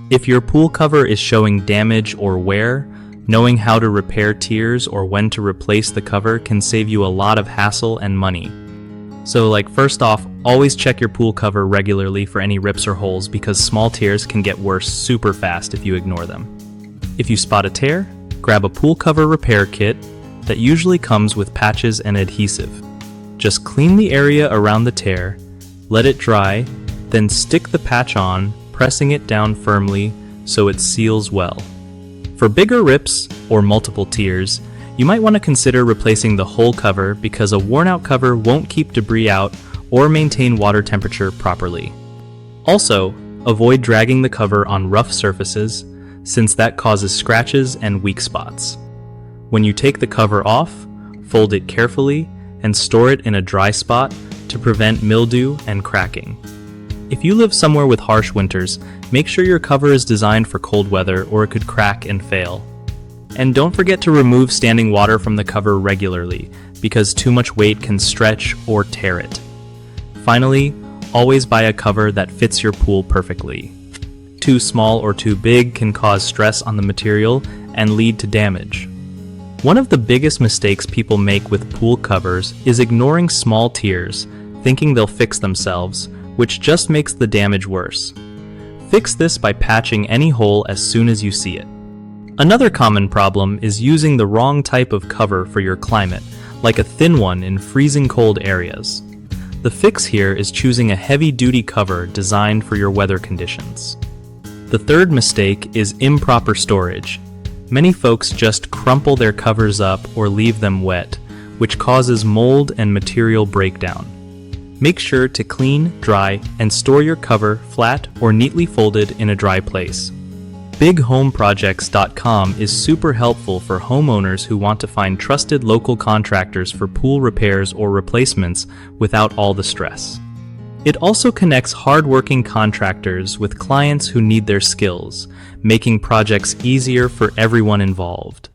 If your pool cover is showing damage or wear, knowing how to repair tears or when to replace the cover can save you a lot of hassle and money. So first off, always check your pool cover regularly for any rips or holes because small tears can get worse super fast if you ignore them. If you spot a tear, grab a pool cover repair kit that usually comes with patches and adhesive. Just clean the area around the tear, let it dry, then stick the patch on, pressing it down firmly so it seals well. For bigger rips or multiple tears, you might want to consider replacing the whole cover because a worn-out cover won't keep debris out or maintain water temperature properly. Also, avoid dragging the cover on rough surfaces since that causes scratches and weak spots. When you take the cover off, fold it carefully and store it in a dry spot to prevent mildew and cracking. If you live somewhere with harsh winters, make sure your cover is designed for cold weather or it could crack and fail. And don't forget to remove standing water from the cover regularly because too much weight can stretch or tear it. Finally, always buy a cover that fits your pool perfectly. Too small or too big can cause stress on the material and lead to damage. One of the biggest mistakes people make with pool covers is ignoring small tears, thinking they'll fix themselves, which just makes the damage worse. Fix this by patching any hole as soon as you see it. Another common problem is using the wrong type of cover for your climate, like a thin one in freezing cold areas. The fix here is choosing a heavy-duty cover designed for your weather conditions. The third mistake is improper storage. Many folks just crumple their covers up or leave them wet, which causes mold and material breakdown. Make sure to clean, dry, and store your cover flat or neatly folded in a dry place. BigHomeProjects.com is super helpful for homeowners who want to find trusted local contractors for pool repairs or replacements without all the stress. It also connects hardworking contractors with clients who need their skills, making projects easier for everyone involved.